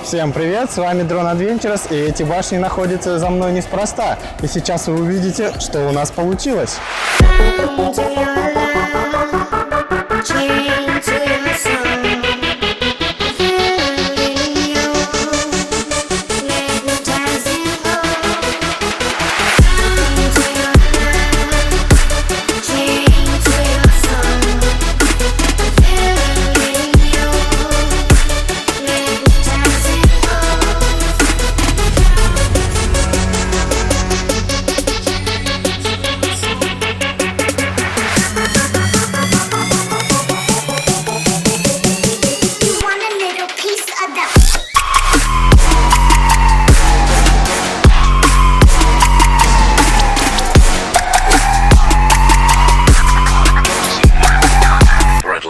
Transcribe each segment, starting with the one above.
Всем привет, с вами Drone Adventures, и эти башни находятся за мной неспроста. И сейчас вы увидите, что у нас получилось.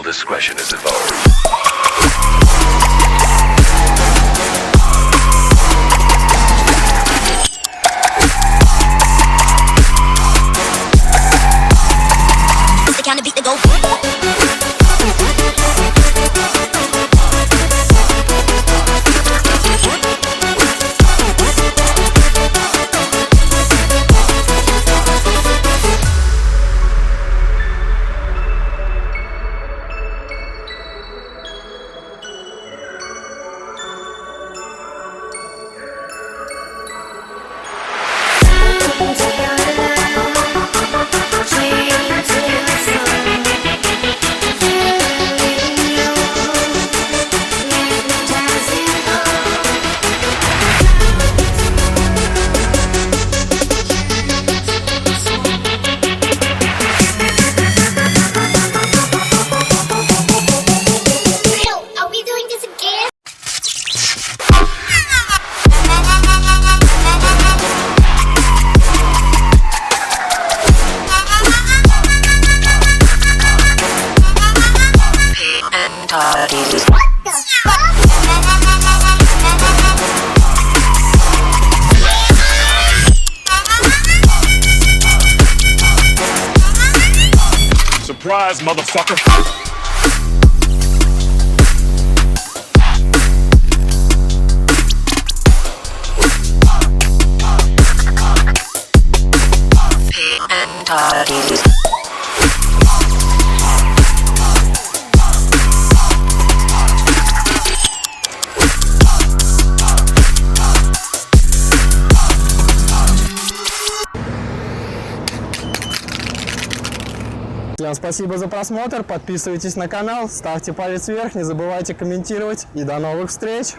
Discretion is advised. Surprise, motherfucker! Всем спасибо за просмотр, подписывайтесь на канал, ставьте палец вверх, не забывайте комментировать и до новых встреч!